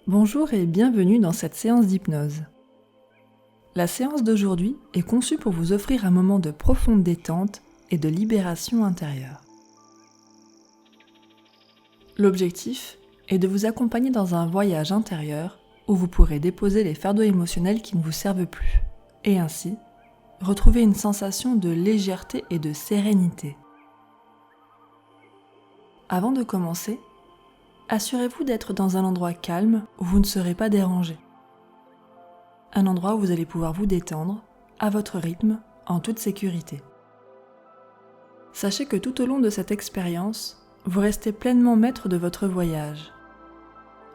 Bonjour et bienvenue dans cette séance d'hypnose. La séance d'aujourd'hui est conçue pour vous offrir un moment de profonde détente et de libération intérieure. L'objectif est de vous accompagner dans un voyage intérieur où vous pourrez déposer les fardeaux émotionnels qui ne vous servent plus et ainsi retrouver une sensation de légèreté et de sérénité. Avant de commencer, assurez-vous d'être dans un endroit calme où vous ne serez pas dérangé. Un endroit où vous allez pouvoir vous détendre, à votre rythme, en toute sécurité. Sachez que tout au long de cette expérience, vous restez pleinement maître de votre voyage.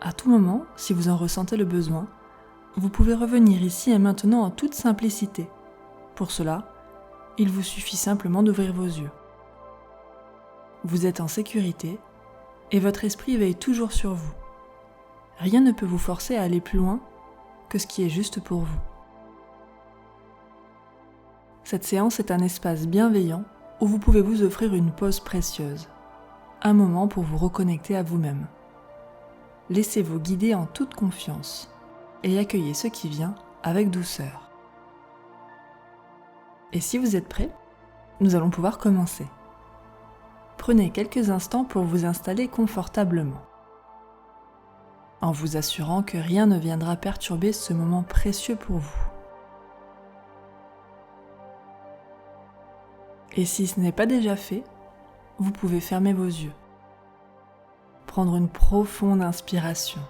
À tout moment, si vous en ressentez le besoin, vous pouvez revenir ici et maintenant en toute simplicité. Pour cela, il vous suffit simplement d'ouvrir vos yeux. Vous êtes en sécurité et votre esprit veille toujours sur vous. Rien ne peut vous forcer à aller plus loin que ce qui est juste pour vous. Cette séance est un espace bienveillant où vous pouvez vous offrir une pause précieuse, un moment pour vous reconnecter à vous-même. Laissez-vous guider en toute confiance et accueillez ce qui vient avec douceur. Et si vous êtes prêts, nous allons pouvoir commencer. Prenez quelques instants pour vous installer confortablement, en vous assurant que rien ne viendra perturber ce moment précieux pour vous. Et si ce n'est pas déjà fait, vous pouvez fermer vos yeux, prendre une profonde inspiration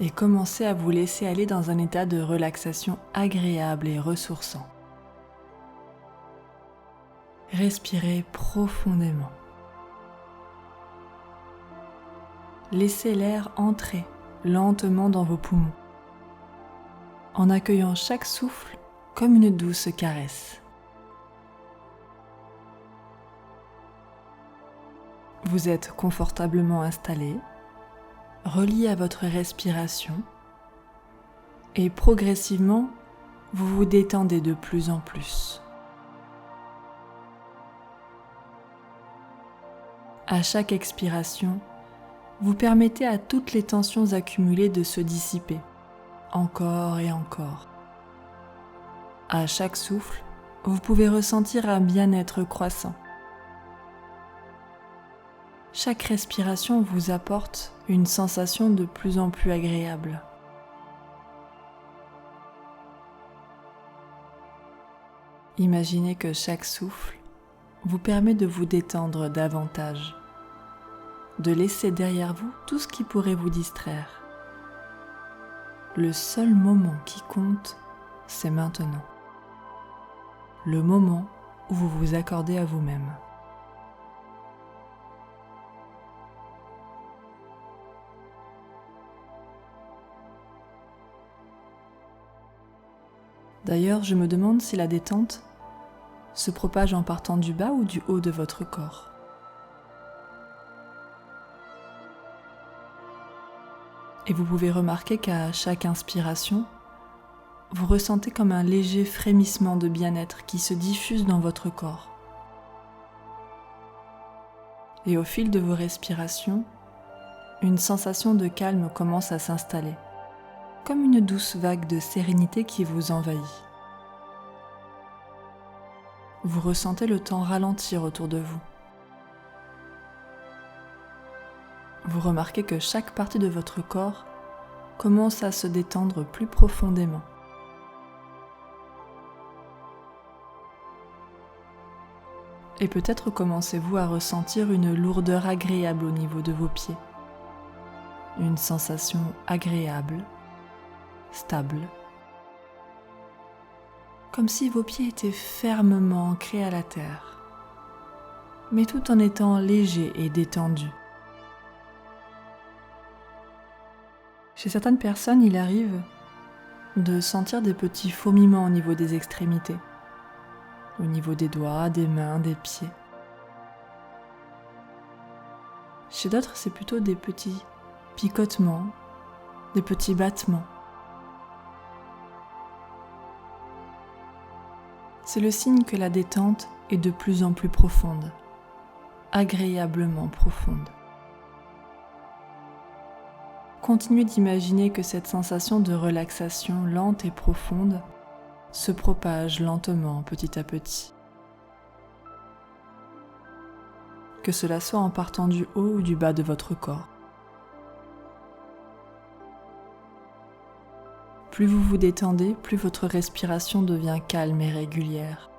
et commencer à vous laisser aller dans un état de relaxation agréable et ressourçant. Respirez profondément. Laissez l'air entrer lentement dans vos poumons, en accueillant chaque souffle comme une douce caresse. Vous êtes confortablement installé, relié à votre respiration, et progressivement, vous vous détendez de plus en plus. À chaque expiration, vous permettez à toutes les tensions accumulées de se dissiper, encore et encore. À chaque souffle, vous pouvez ressentir un bien-être croissant. Chaque respiration vous apporte une sensation de plus en plus agréable. Imaginez que chaque souffle vous permet de vous détendre davantage, de laisser derrière vous tout ce qui pourrait vous distraire. Le seul moment qui compte, c'est maintenant. Le moment où vous vous accordez à vous-même. D'ailleurs, je me demande si la détente se propage en partant du bas ou du haut de votre corps. Et vous pouvez remarquer qu'à chaque inspiration, vous ressentez comme un léger frémissement de bien-être qui se diffuse dans votre corps. Et au fil de vos respirations, une sensation de calme commence à s'installer, comme une douce vague de sérénité qui vous envahit. Vous ressentez le temps ralentir autour de vous. Vous remarquez que chaque partie de votre corps commence à se détendre plus profondément. Et peut-être commencez-vous à ressentir une lourdeur agréable au niveau de vos pieds. Une sensation agréable, stable. Comme si vos pieds étaient fermement ancrés à la terre, mais tout en étant légers et détendus. Chez certaines personnes, il arrive de sentir des petits fourmillements au niveau des extrémités, au niveau des doigts, des mains, des pieds. Chez d'autres, c'est plutôt des petits picotements, des petits battements. C'est le signe que la détente est de plus en plus profonde, agréablement profonde. continuez d'imaginer que cette sensation de relaxation lente et profonde se propage lentement, petit à petit. Que cela soit en partant du haut ou du bas de votre corps. Plus vous vous détendez, plus votre respiration devient calme et régulière.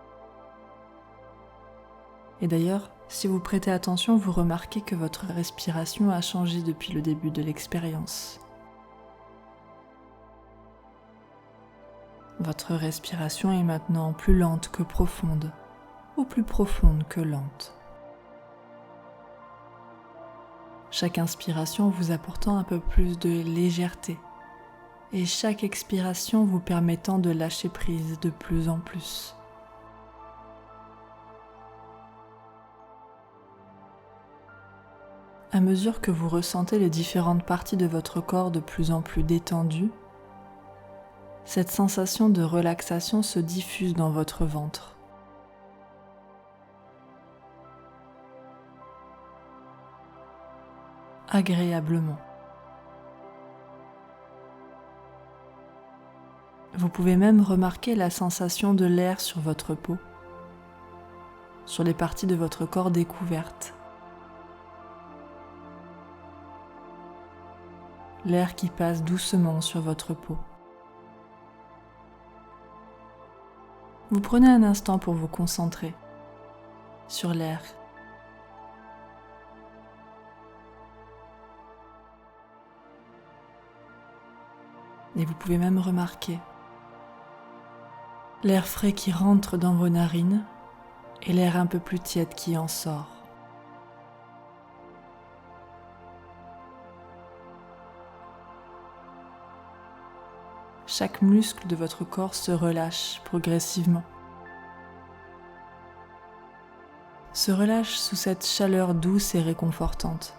Et d'ailleurs, si vous prêtez attention, vous remarquez que votre respiration a changé depuis le début de l'expérience. Votre respiration est maintenant plus lente que profonde, ou plus profonde que lente. Chaque inspiration vous apportant un peu plus de légèreté, et chaque expiration vous permettant de lâcher prise de plus en plus. À mesure que vous ressentez les différentes parties de votre corps de plus en plus détendues, cette sensation de relaxation se diffuse dans votre ventre. Agréablement. Vous pouvez même remarquer la sensation de l'air sur votre peau, sur les parties de votre corps découvertes. L'air qui passe doucement sur votre peau. Vous prenez un instant pour vous concentrer sur l'air. Et vous pouvez même remarquer l'air frais qui rentre dans vos narines et l'air un peu plus tiède qui en sort. Chaque muscle de votre corps se relâche progressivement. Se relâche sous cette chaleur douce et réconfortante.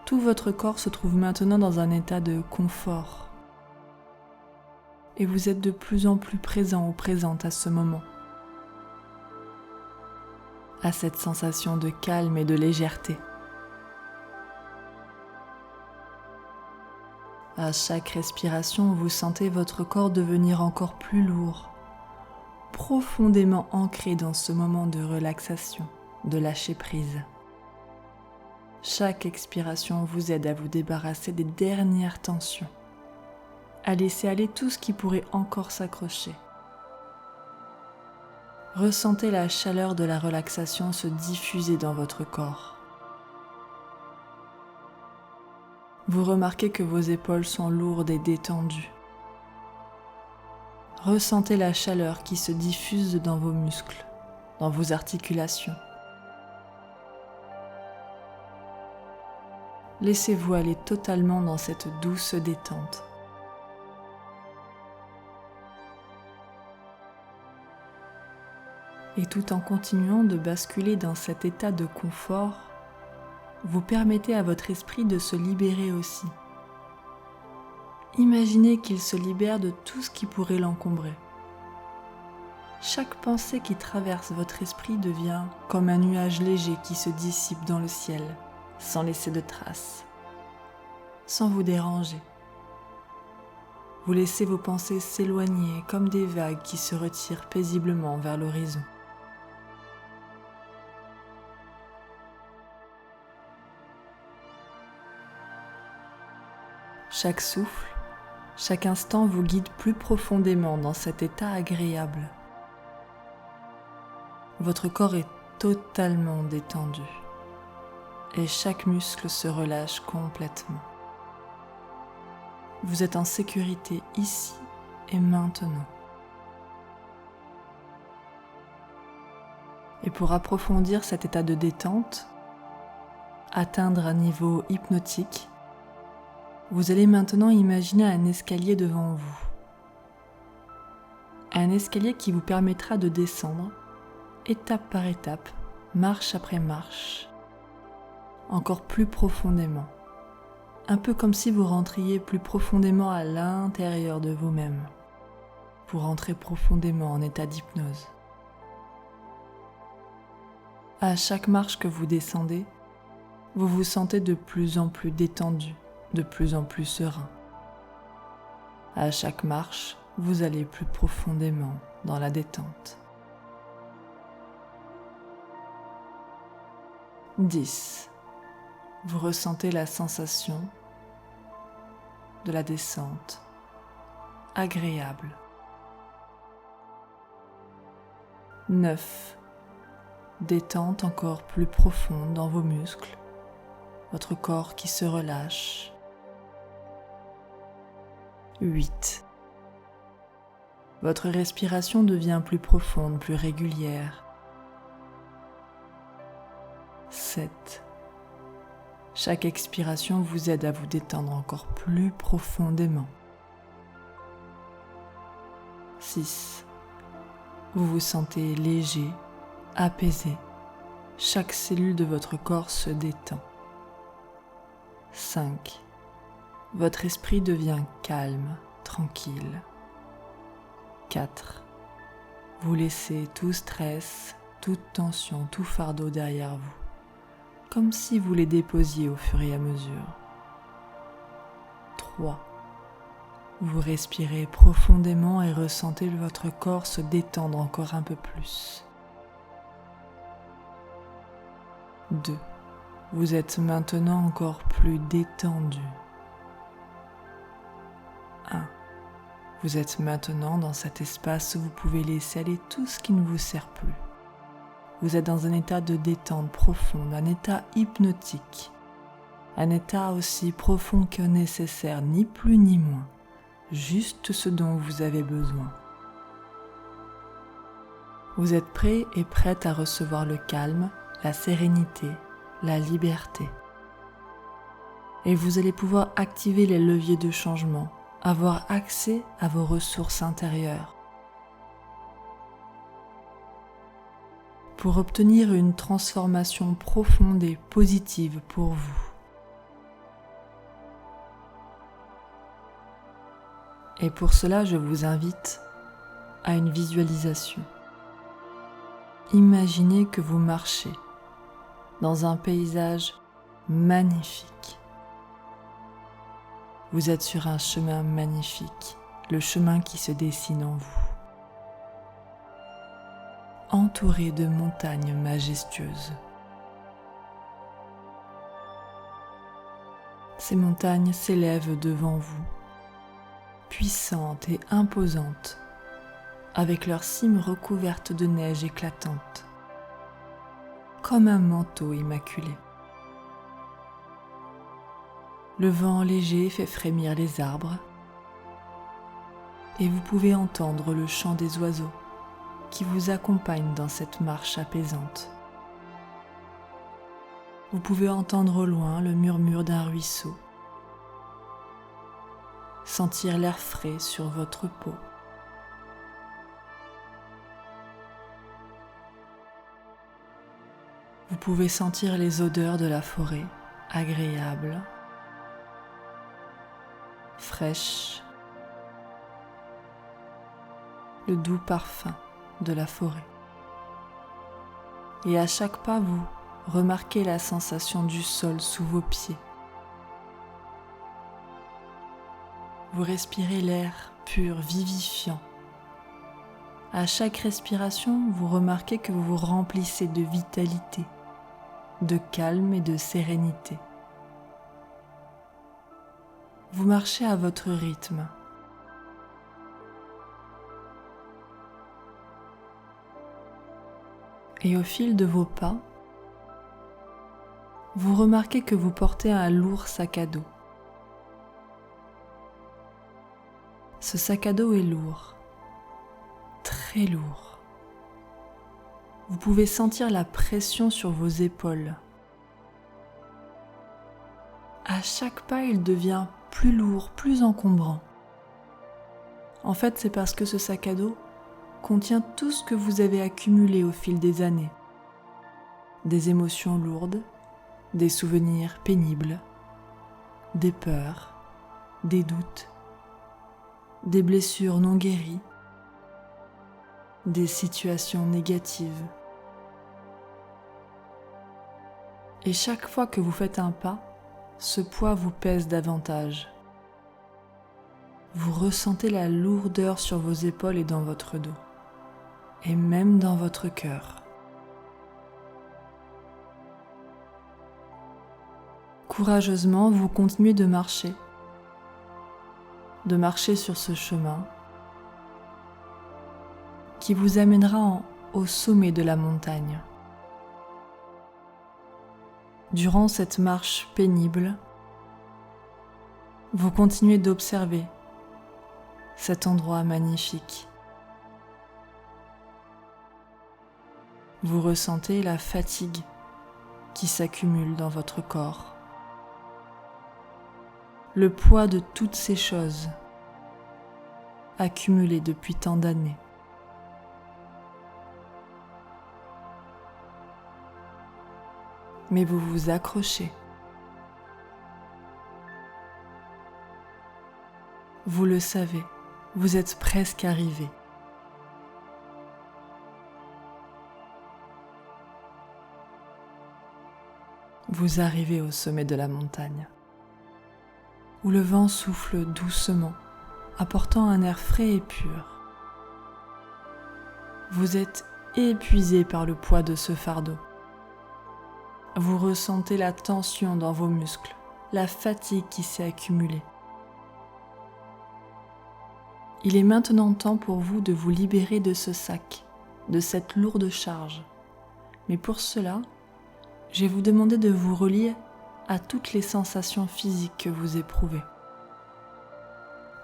Tout votre corps se trouve maintenant dans un état de confort. Et vous êtes de plus en plus présent ou présente à ce moment. À cette sensation de calme et de légèreté. À chaque respiration, vous sentez votre corps devenir encore plus lourd, profondément ancré dans ce moment de relaxation, de lâcher prise. Chaque expiration vous aide à vous débarrasser des dernières tensions, à laisser aller tout ce qui pourrait encore s'accrocher. Ressentez la chaleur de la relaxation se diffuser dans votre corps. Vous remarquez que vos épaules sont lourdes et détendues. Ressentez la chaleur qui se diffuse dans vos muscles, dans vos articulations. Laissez-vous aller totalement dans cette douce détente. Et tout en continuant de basculer dans cet état de confort, vous permettez à votre esprit de se libérer aussi. Imaginez qu'il se libère de tout ce qui pourrait l'encombrer. Chaque pensée qui traverse votre esprit devient comme un nuage léger qui se dissipe dans le ciel, sans laisser de traces, sans vous déranger. Vous laissez vos pensées s'éloigner comme des vagues qui se retirent paisiblement vers l'horizon. Chaque souffle, chaque instant vous guide plus profondément dans cet état agréable. Votre corps est totalement détendu et chaque muscle se relâche complètement. Vous êtes en sécurité ici et maintenant. Et pour approfondir cet état de détente, atteindre un niveau hypnotique, vous allez maintenant imaginer un escalier devant vous. Un escalier qui vous permettra de descendre, étape par étape, marche après marche, encore plus profondément. Un peu comme si vous rentriez plus profondément à l'intérieur de vous-même, pour entrer profondément en état d'hypnose. À chaque marche que vous descendez, vous vous sentez de plus en plus détendu, de plus en plus serein. À chaque marche, vous allez plus profondément dans la détente. 10. Vous ressentez la sensation de la descente, agréable. 9. Détente encore plus profonde dans vos muscles, votre corps qui se relâche. 8. Votre respiration devient plus profonde, plus régulière. 7. Chaque expiration vous aide à vous détendre encore plus profondément. 6. Vous vous sentez léger, apaisé. Chaque cellule de votre corps se détend. 5. Votre esprit devient calme, tranquille. 4. Vous laissez tout stress, toute tension, tout fardeau derrière vous, comme si vous les déposiez au fur et à mesure. 3. Vous respirez profondément et ressentez votre corps se détendre encore un peu plus. 2. Vous êtes maintenant encore plus détendu. 1. Vous êtes maintenant dans cet espace où vous pouvez laisser aller tout ce qui ne vous sert plus. Vous êtes dans un état de détente profonde, un état hypnotique, un état aussi profond que nécessaire, ni plus ni moins, juste ce dont vous avez besoin. Vous êtes prêt et prête à recevoir le calme, la sérénité, la liberté. Et vous allez pouvoir activer les leviers de changement, avoir accès à vos ressources intérieures. Pour obtenir une transformation profonde et positive pour vous. Et pour cela, je vous invite à une visualisation. Imaginez que vous marchez dans un paysage magnifique. Vous êtes sur un chemin magnifique, le chemin qui se dessine en vous. Entouré de montagnes majestueuses. Ces montagnes s'élèvent devant vous, puissantes et imposantes, avec leurs cimes recouvertes de neige éclatante, comme un manteau immaculé. Le vent léger fait frémir les arbres et vous pouvez entendre le chant des oiseaux qui vous accompagnent dans cette marche apaisante. Vous pouvez entendre au loin le murmure d'un ruisseau, sentir l'air frais sur votre peau. Vous pouvez sentir les odeurs de la forêt, agréables, fraîches, le doux parfum de la forêt. Et à chaque pas, vous remarquez la sensation du sol sous vos pieds. Vous respirez l'air pur, vivifiant. À chaque respiration, vous remarquez que vous vous remplissez de vitalité, de calme et de sérénité. Vous marchez à votre rythme. Et au fil de vos pas, vous remarquez que vous portez un lourd sac à dos. Ce sac à dos est lourd, très lourd. Vous pouvez sentir la pression sur vos épaules. À chaque pas, il devient plus lourd, plus encombrant. En fait, c'est parce que ce sac à dos contient tout ce que vous avez accumulé au fil des années. Des émotions lourdes, des souvenirs pénibles, des peurs, des doutes, des blessures non guéries, des situations négatives. Et chaque fois que vous faites un pas, ce poids vous pèse davantage. Vous ressentez la lourdeur sur vos épaules et dans votre dos, et même dans votre cœur. Courageusement, vous continuez de marcher sur ce chemin qui vous amènera au sommet de la montagne. Durant cette marche pénible, vous continuez d'observer cet endroit magnifique. Vous ressentez la fatigue qui s'accumule dans votre corps, le poids de toutes ces choses accumulées depuis tant d'années. Mais vous vous accrochez. Vous le savez, vous êtes presque arrivé. Vous arrivez au sommet de la montagne, où le vent souffle doucement, apportant un air frais et pur. Vous êtes épuisé par le poids de ce fardeau. Vous ressentez la tension dans vos muscles, la fatigue qui s'est accumulée. Il est maintenant temps pour vous de vous libérer de ce sac, de cette lourde charge. Mais pour cela, je vais vous demander de vous relier à toutes les sensations physiques que vous éprouvez.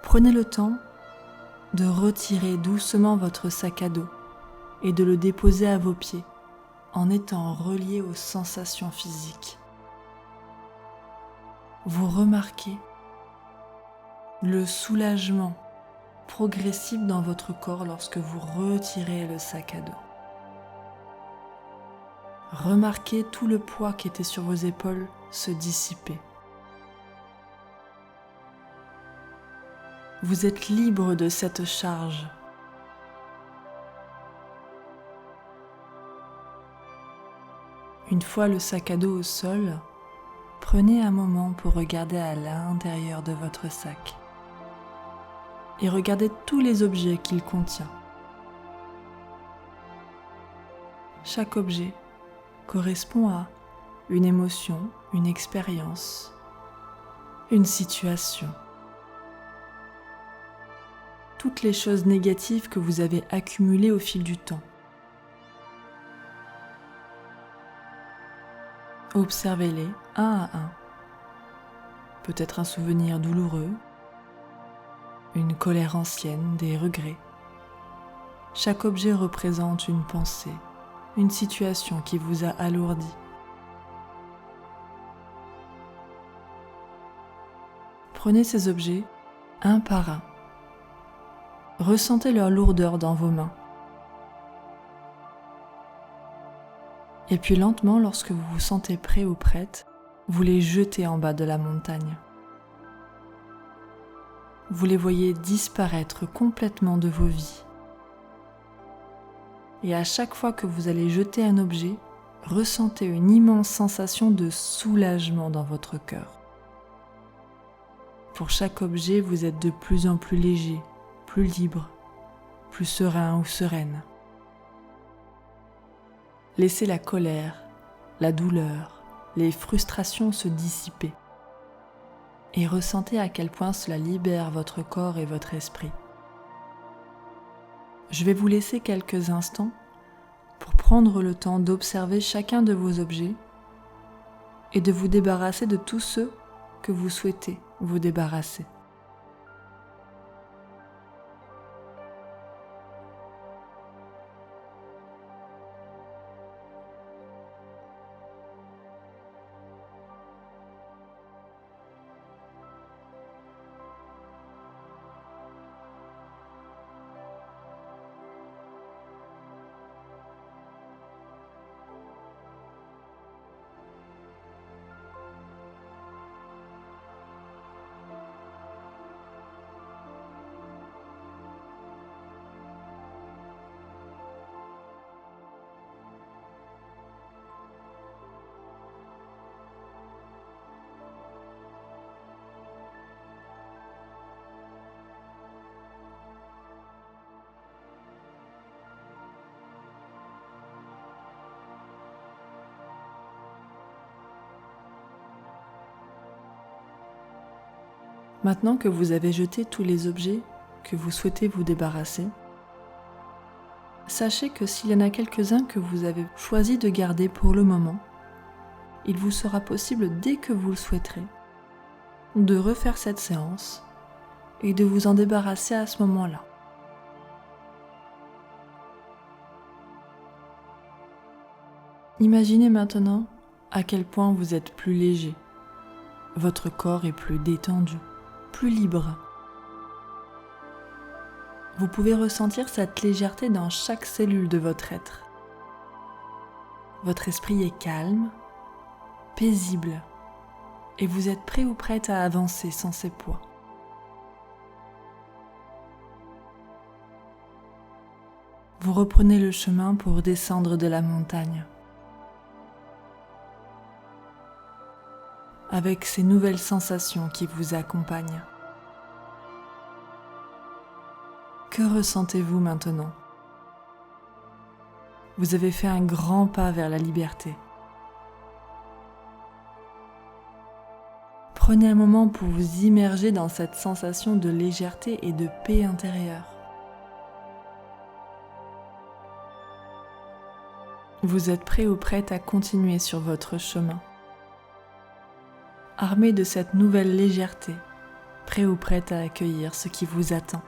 Prenez le temps de retirer doucement votre sac à dos et de le déposer à vos pieds en étant relié aux sensations physiques. Vous remarquez le soulagement progressif dans votre corps lorsque vous retirez le sac à dos. Remarquez tout le poids qui était sur vos épaules se dissiper. Vous êtes libre de cette charge. Une fois le sac à dos au sol, prenez un moment pour regarder à l'intérieur de votre sac et regardez tous les objets qu'il contient. Chaque objet correspond à une émotion, une expérience, une situation. Toutes les choses négatives que vous avez accumulées au fil du temps. Observez-les un à un. Peut-être un souvenir douloureux, une colère ancienne, des regrets. Chaque objet représente une pensée, une situation qui vous a alourdi. Prenez ces objets un par un. Ressentez leur lourdeur dans vos mains. Et puis lentement, lorsque vous vous sentez prêt ou prête, vous les jetez en bas de la montagne. Vous les voyez disparaître complètement de vos vies. Et à chaque fois que vous allez jeter un objet, ressentez une immense sensation de soulagement dans votre cœur. Pour chaque objet, vous êtes de plus en plus léger, plus libre, plus serein ou sereine. Laissez la colère, la douleur, les frustrations se dissiper et ressentez à quel point cela libère votre corps et votre esprit. Je vais vous laisser quelques instants pour prendre le temps d'observer chacun de vos objets et de vous débarrasser de tous ceux que vous souhaitez vous débarrasser. Maintenant que vous avez jeté tous les objets que vous souhaitez vous débarrasser, sachez que s'il y en a quelques-uns que vous avez choisi de garder pour le moment, il vous sera possible dès que vous le souhaiterez de refaire cette séance et de vous en débarrasser à ce moment-là. Imaginez maintenant à quel point vous êtes plus léger. Votre corps est plus détendu, plus libre. Vous pouvez ressentir cette légèreté dans chaque cellule de votre être. Votre esprit est calme, paisible, et vous êtes prêt ou prête à avancer sans ces poids. Vous reprenez le chemin pour descendre de la montagne. Avec ces nouvelles sensations qui vous accompagnent. Que ressentez-vous maintenant ? Vous avez fait un grand pas vers la liberté. Prenez un moment pour vous immerger dans cette sensation de légèreté et de paix intérieure. Vous êtes prêt ou prête à continuer sur votre chemin. Armé de cette nouvelle légèreté, prêt ou prête à accueillir ce qui vous attend.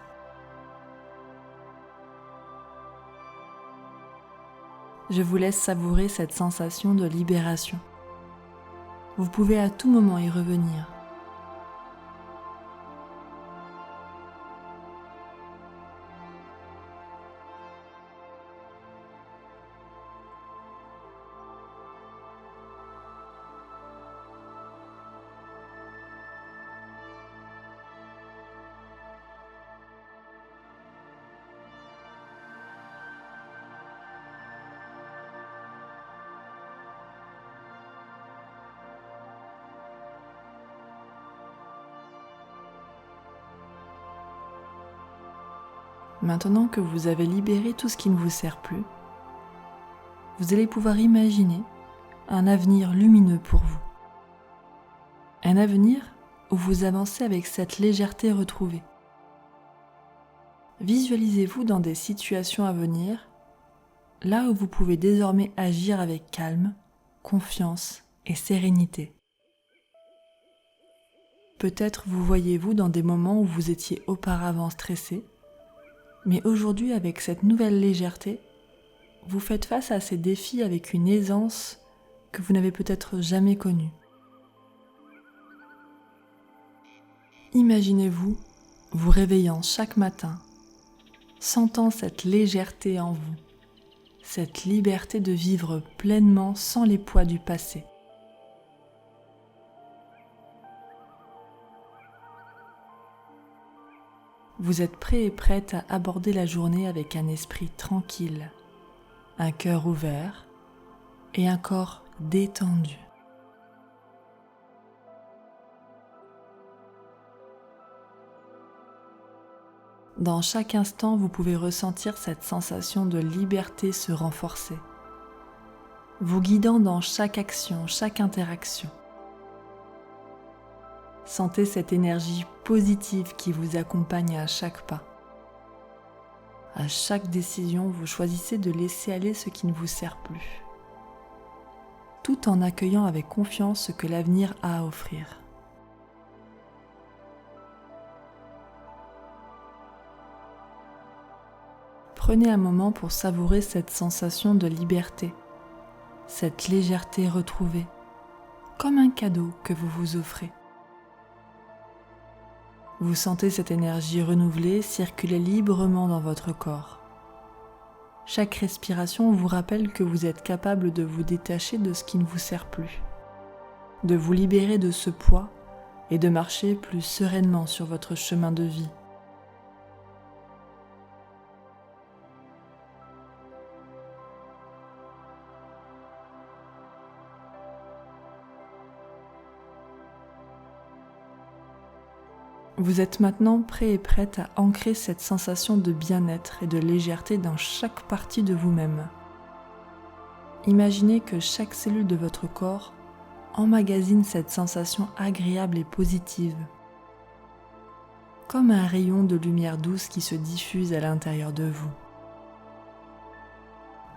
Je vous laisse savourer cette sensation de libération. Vous pouvez à tout moment y revenir. Maintenant que vous avez libéré tout ce qui ne vous sert plus, vous allez pouvoir imaginer un avenir lumineux pour vous. Un avenir où vous avancez avec cette légèreté retrouvée. Visualisez-vous dans des situations à venir, là où vous pouvez désormais agir avec calme, confiance et sérénité. Peut-être vous voyez-vous dans des moments où vous étiez auparavant stressé, mais aujourd'hui, avec cette nouvelle légèreté, vous faites face à ces défis avec une aisance que vous n'avez peut-être jamais connue. Imaginez-vous vous réveillant chaque matin, sentant cette légèreté en vous, cette liberté de vivre pleinement sans les poids du passé. Vous êtes prêt et prête à aborder la journée avec un esprit tranquille, un cœur ouvert et un corps détendu. Dans chaque instant, vous pouvez ressentir cette sensation de liberté se renforcer, vous guidant dans chaque action, chaque interaction. Sentez cette énergie positive qui vous accompagne à chaque pas. À chaque décision, vous choisissez de laisser aller ce qui ne vous sert plus, tout en accueillant avec confiance ce que l'avenir a à offrir. Prenez un moment pour savourer cette sensation de liberté, cette légèreté retrouvée, comme un cadeau que vous vous offrez. Vous sentez cette énergie renouvelée circuler librement dans votre corps. Chaque respiration vous rappelle que vous êtes capable de vous détacher de ce qui ne vous sert plus, de vous libérer de ce poids et de marcher plus sereinement sur votre chemin de vie. Vous êtes maintenant prêt et prête à ancrer cette sensation de bien-être et de légèreté dans chaque partie de vous-même. Imaginez que chaque cellule de votre corps emmagasine cette sensation agréable et positive. comme un rayon de lumière douce qui se diffuse à l'intérieur de vous.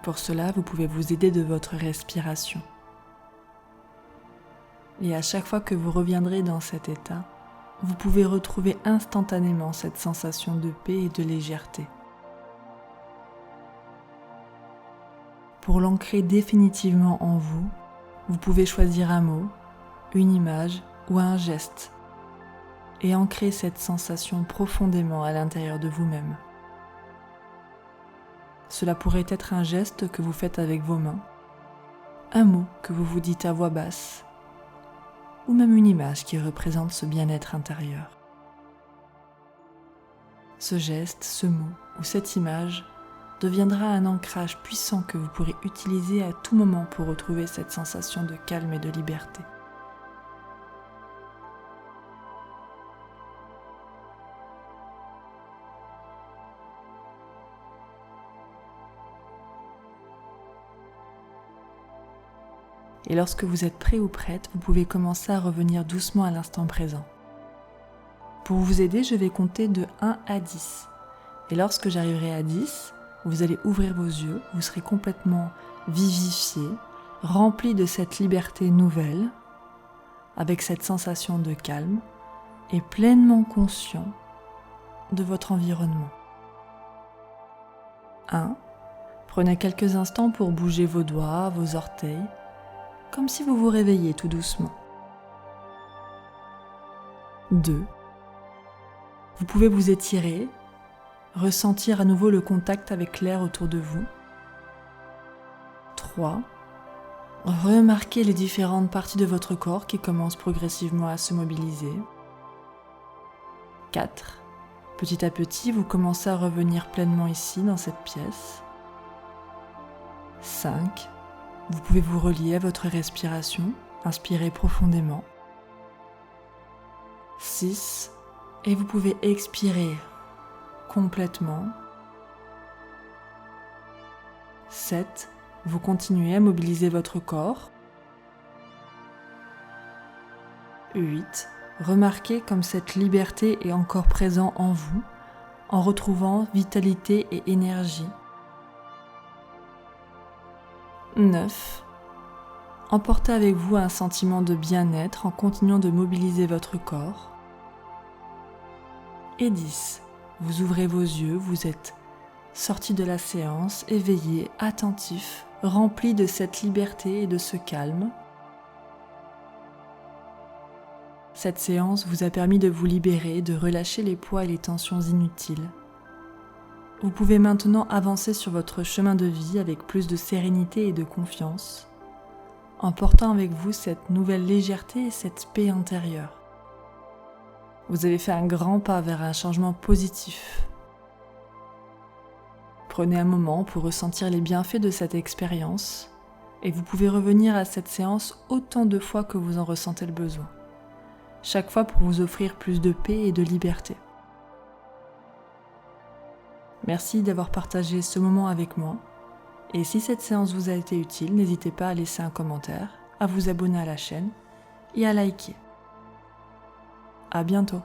Pour cela, vous pouvez vous aider de votre respiration. Et à chaque fois que vous reviendrez dans cet état, vous pouvez retrouver instantanément cette sensation de paix et de légèreté. Pour l'ancrer définitivement en vous, vous pouvez choisir un mot, une image ou un geste et ancrer cette sensation profondément à l'intérieur de vous-même. Cela pourrait être un geste que vous faites avec vos mains, un mot que vous vous dites à voix basse, ou même une image qui représente ce bien-être intérieur. Ce geste, ce mot ou cette image deviendra un ancrage puissant que vous pourrez utiliser à tout moment pour retrouver cette sensation de calme et de liberté. Et lorsque vous êtes prêt ou prête, vous pouvez commencer à revenir doucement à l'instant présent. Pour vous aider, je vais compter de 1 à 10. Et lorsque j'arriverai à 10, vous allez ouvrir vos yeux, vous serez complètement vivifié, rempli de cette liberté nouvelle, avec cette sensation de calme et pleinement conscient de votre environnement. 1. Prenez quelques instants pour bouger vos doigts, vos orteils, comme si vous vous réveilliez tout doucement. 2. Vous pouvez vous étirer, ressentir à nouveau le contact avec l'air autour de vous. 3. Remarquez les différentes parties de votre corps qui commencent progressivement à se mobiliser. 4. Petit à petit, vous commencez à revenir pleinement ici, dans cette pièce. 5. Vous pouvez vous relier à votre respiration, inspirez profondément. 6. Et vous pouvez expirer complètement. 7. Vous continuez à mobiliser votre corps. 8. Remarquez comme cette liberté est encore présente en vous, en retrouvant vitalité et énergie. 9. Emportez avec vous un sentiment de bien-être en continuant de mobiliser votre corps. Et 10. Vous ouvrez vos yeux, vous êtes sorti de la séance, éveillé, attentif, rempli de cette liberté et de ce calme. Cette séance vous a permis de vous libérer, de relâcher les poids et les tensions inutiles. Vous pouvez maintenant avancer sur votre chemin de vie avec plus de sérénité et de confiance, en portant avec vous cette nouvelle légèreté et cette paix intérieure. Vous avez fait un grand pas vers un changement positif. Prenez un moment pour ressentir les bienfaits de cette expérience et vous pouvez revenir à cette séance autant de fois que vous en ressentez le besoin, chaque fois pour vous offrir plus de paix et de liberté. Merci d'avoir partagé ce moment avec moi. Et si cette séance vous a été utile, n'hésitez pas à laisser un commentaire, à vous abonner à la chaîne et à liker. À bientôt.